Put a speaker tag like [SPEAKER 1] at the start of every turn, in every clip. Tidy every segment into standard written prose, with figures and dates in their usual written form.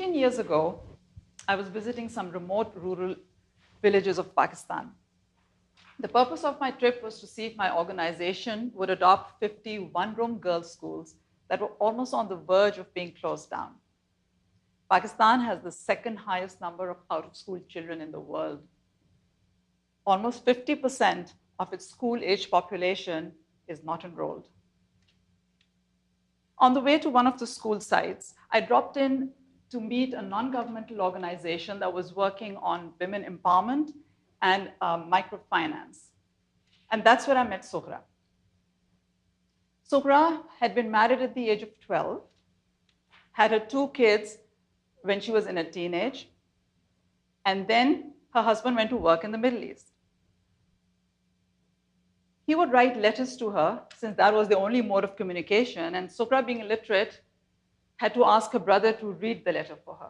[SPEAKER 1] 15 years ago, I was visiting some remote rural villages of Pakistan. The purpose of my trip was to see if my organization would adopt 50 one-room girls' schools that were almost on the verge of being closed down. Pakistan has the second highest number of out-of-school children in the world. Almost 50% of its school-age population is not enrolled. On the way to one of the school sites, I dropped in to meet a non-governmental organization that was working on women empowerment and microfinance. And that's where I met Suhra. Suhra had been married at the age of 12, had her 2 kids when she was in a teenage, and then her husband went to work in the Middle East. He would write letters to her, since that was the only mode of communication, and Suhra, being illiterate, had to ask her brother to read the letter for her.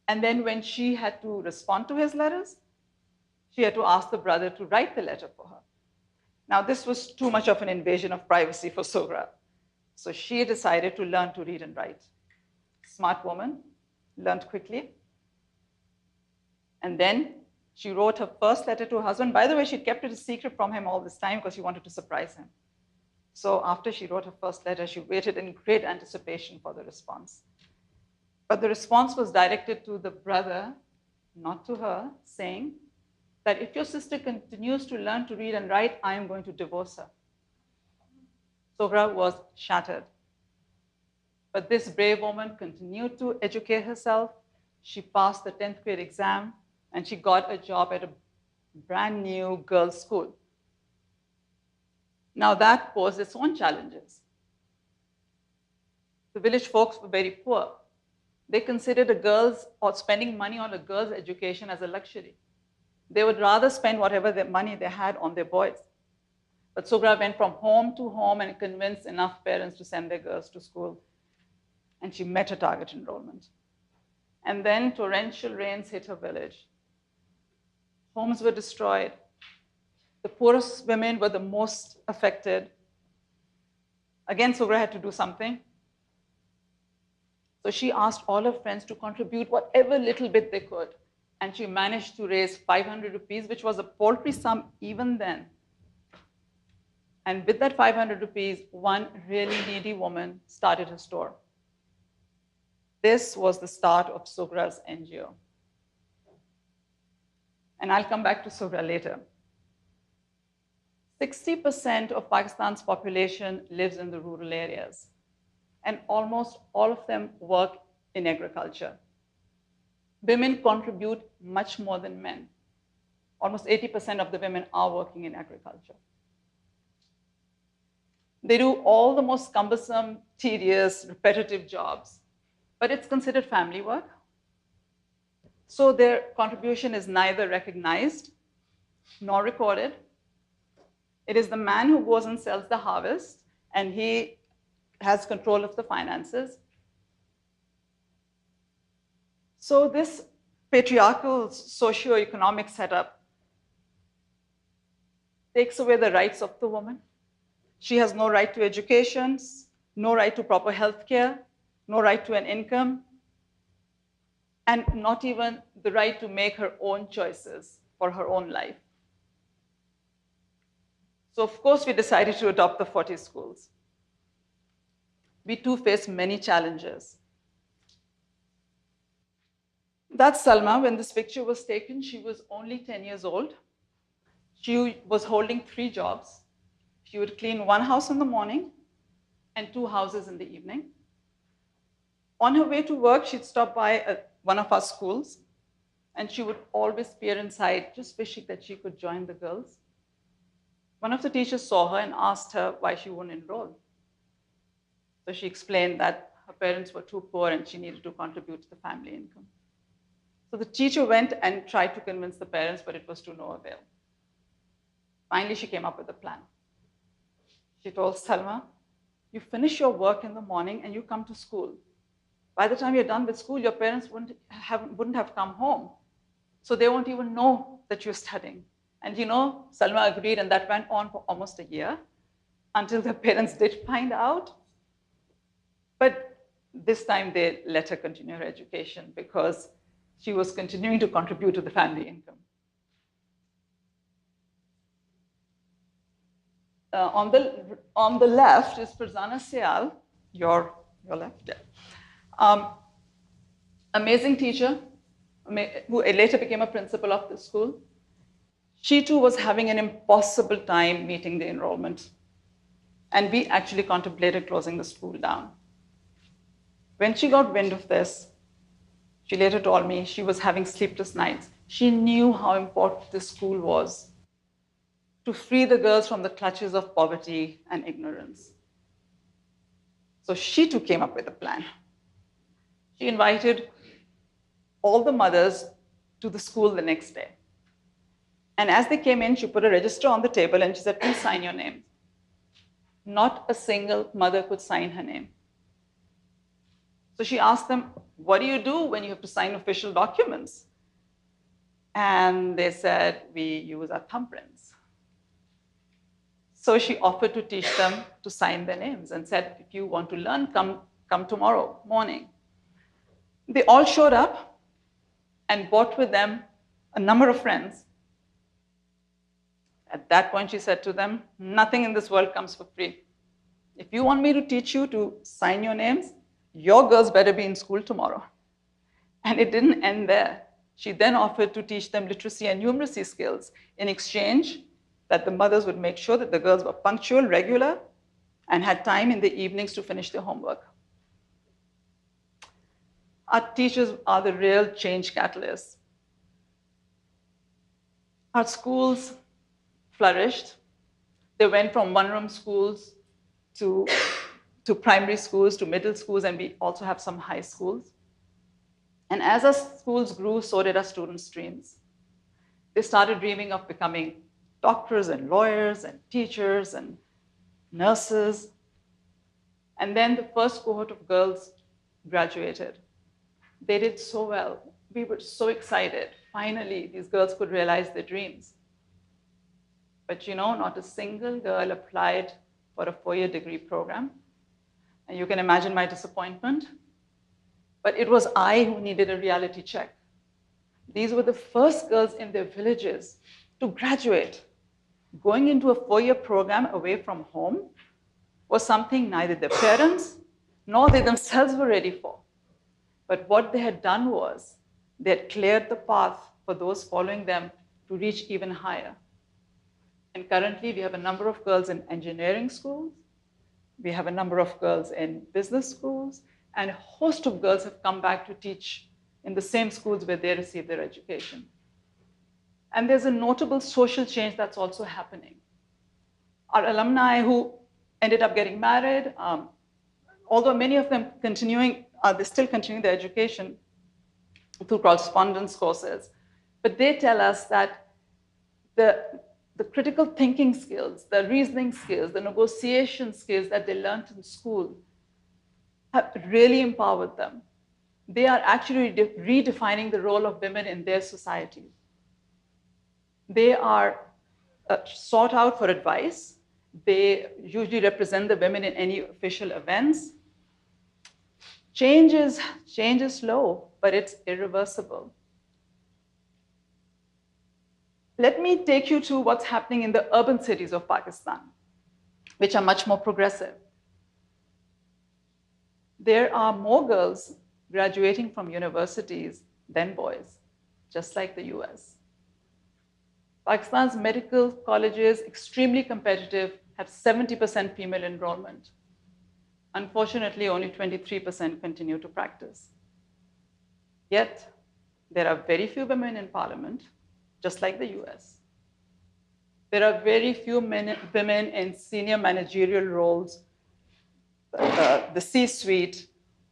[SPEAKER 1] And then when she had to respond to his letters, she had to ask the brother to write the letter for her. Now, this was too much of an invasion of privacy for Suhra. So she decided to learn to read and write. Smart woman, learned quickly. And then she wrote her first letter to her husband. By the way, she kept it a secret from him all this time because she wanted to surprise him. So after she wrote her first letter, she waited in great anticipation for the response. But the response was directed to the brother, not to her, saying that if your sister continues to learn to read and write, I am going to divorce her. Suhra was shattered. But this brave woman continued to educate herself. She passed the 10th grade exam, and she got a job at a brand new girls' school. Now that posed its own challenges. The village folks were very poor. They considered spending money on a girl's education as a luxury. They would rather spend whatever money they had on their boys. But Suhra went from home to home and convinced enough parents to send their girls to school. And she met her target enrollment. And then torrential rains hit her village. Homes were destroyed. The poorest women were the most affected. Again, Suhra had to do something. So she asked all her friends to contribute whatever little bit they could. And she managed to raise 500 rupees, which was a paltry sum even then. And with that 500 rupees, one really needy woman started her store. This was the start of Suhra's NGO. And I'll come back to Suhra later. 60% of Pakistan's population lives in the rural areas, and almost all of them work in agriculture. Women contribute much more than men. Almost 80% of the women are working in agriculture. They do all the most cumbersome, tedious, repetitive jobs, but it's considered family work. So their contribution is neither recognized nor recorded. It is the man who goes and sells the harvest, and he has control of the finances. So this patriarchal socio-economic setup takes away the rights of the woman. She has no right to education, no right to proper health care, no right to an income, and not even the right to make her own choices for her own life. So of course, we decided to adopt the 40 schools. We too faced many challenges. That's Salma. When this picture was taken, she was only 10 years old. She was holding 3 jobs. She would clean 1 house in the morning and 2 houses in the evening. On her way to work, she'd stop by one of our schools, and she would always peer inside, just wishing that she could join the girls. One of the teachers saw her and asked her why she wouldn't enroll. So she explained that her parents were too poor and she needed to contribute to the family income. So the teacher went and tried to convince the parents, but it was to no avail. Finally, she came up with a plan. She told Salma, you finish your work in the morning and you come to school. By the time you're done with school, your parents wouldn't have come home. So they won't even know that you're studying. And Salma agreed, and that went on for almost a year until the parents did find out. But This time they let her continue her education because she was continuing to contribute to the family income. On the left is Farzana Sial, your left. Yeah. Amazing teacher who later became a principal of the school. She too was having an impossible time meeting the enrollment. And we actually contemplated closing the school down. When she got wind of this, she later told me she was having sleepless nights. She knew how important this school was to free the girls from the clutches of poverty and ignorance. So she too came up with a plan. She invited all the mothers to the school the next day. And as they came in, she put a register on the table and she said, please sign your name. Not a single mother could sign her name. So she asked them, what do you do when you have to sign official documents? And they said, we use our thumbprints. So she offered to teach them to sign their names and said, if you want to learn, come tomorrow morning. They all showed up and brought with them a number of friends. At that point, she said to them, nothing in this world comes for free. If you want me to teach you to sign your names, your girls better be in school tomorrow. And it didn't end there. She then offered to teach them literacy and numeracy skills in exchange that the mothers would make sure that the girls were punctual, regular, and had time in the evenings to finish their homework. Our teachers are the real change catalysts. Our schools flourished. They went from one-room schools to primary schools, to middle schools, and we also have some high schools. And as our schools grew, so did our students' dreams. They started dreaming of becoming doctors and lawyers and teachers and nurses. And then the first cohort of girls graduated. They did so well. We were so excited. Finally, these girls could realize their dreams. But not a single girl applied for a 4-year degree program. And you can imagine my disappointment. But it was I who needed a reality check. These were the first girls in their villages to graduate. Going into a 4-year program away from home was something neither their parents nor they themselves were ready for. But what they had done was they had cleared the path for those following them to reach even higher. And currently, we have a number of girls in engineering schools. We have a number of girls in business schools. And a host of girls have come back to teach in the same schools where they received their education. And there's a notable social change that's also happening. Our alumni who ended up getting married, although many of them they're still continuing their education through correspondence courses, but they tell us that the critical thinking skills, the reasoning skills, the negotiation skills that they learned in school have really empowered them. They are actually redefining the role of women in their society. They are sought out for advice. They usually represent the women in any official events. Change is slow, but it's irreversible. Let me take you to what's happening in the urban cities of Pakistan, which are much more progressive. There are more girls graduating from universities than boys, just like the US. Pakistan's medical colleges, extremely competitive, have 70% female enrollment. Unfortunately, only 23% continue to practice. Yet, there are very few women in parliament, just like the US. There are very few women in senior managerial roles, the C-suite,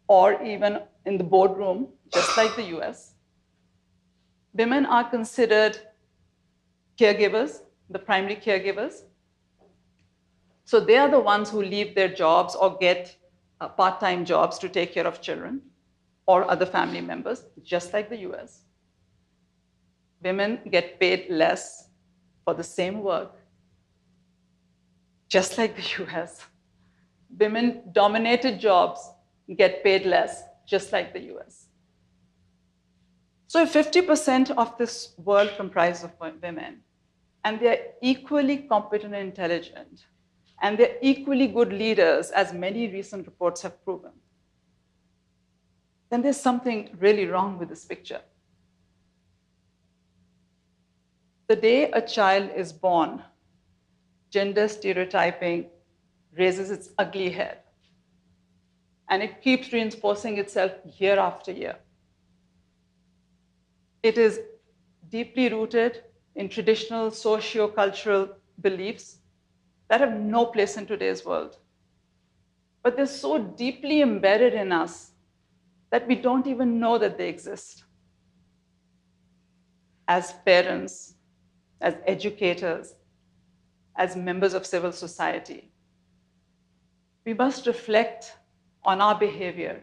[SPEAKER 1] or even in the boardroom, just like the US. Women are considered caregivers, the primary caregivers. So they are the ones who leave their jobs or get part-time jobs to take care of children or other family members, just like the US. Women get paid less for the same work, just like the US. Women-dominated jobs get paid less, just like the US. So if 50% of this world comprises of women, and they're equally competent and intelligent, and they're equally good leaders, as many recent reports have proven, then there's something really wrong with this picture. The day a child is born, gender stereotyping raises its ugly head. And it keeps reinforcing itself year after year. It is deeply rooted in traditional socio-cultural beliefs that have no place in today's world. But they're so deeply embedded in us that we don't even know that they exist. As parents, as educators, as members of civil society, we must reflect on our behavior,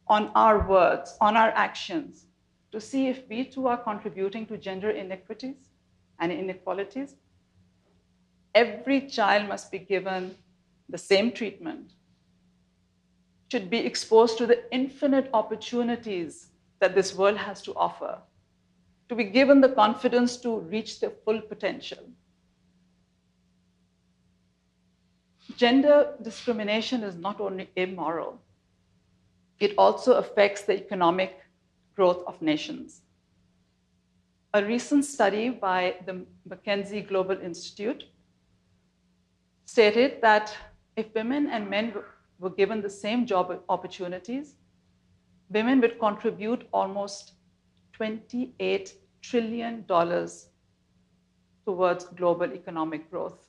[SPEAKER 1] on our words, on our actions, to see if we too are contributing to gender inequities and inequalities. Every child must be given the same treatment, should be exposed to the infinite opportunities that this world has to offer, to be given the confidence to reach their full potential. Gender discrimination is not only immoral, it also affects the economic growth of nations. A recent study by the McKinsey Global Institute stated that if women and men were given the same job opportunities, women would contribute almost $28 trillion towards global economic growth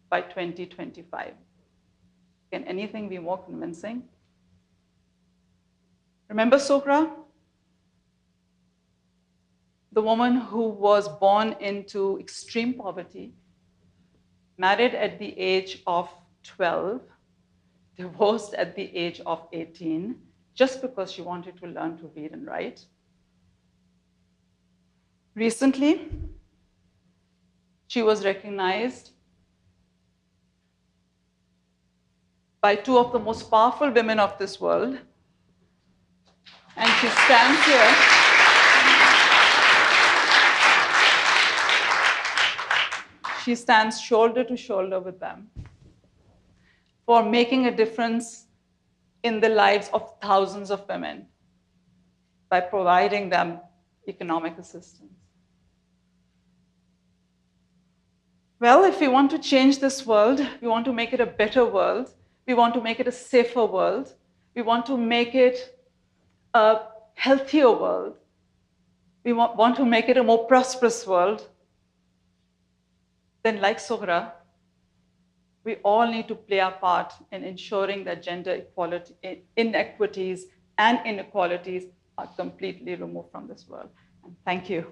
[SPEAKER 1] by 2025. Can anything be more convincing? Remember Sohra? The woman who was born into extreme poverty, married at the age of 12, divorced at the age of 18, just because she wanted to learn to read and write. Recently, she was recognized by two of the most powerful women of this world, and she stands here she stands shoulder to shoulder with them for making a difference in the lives of thousands of women by providing them economic assistance. Well, if we want to change this world, we want to make it a better world, we want to make it a safer world, we want to make it a healthier world, we want to make it a more prosperous world, then like Sohra, we all need to play our part in ensuring that gender equality, inequities and inequalities are completely removed from this world. And thank you.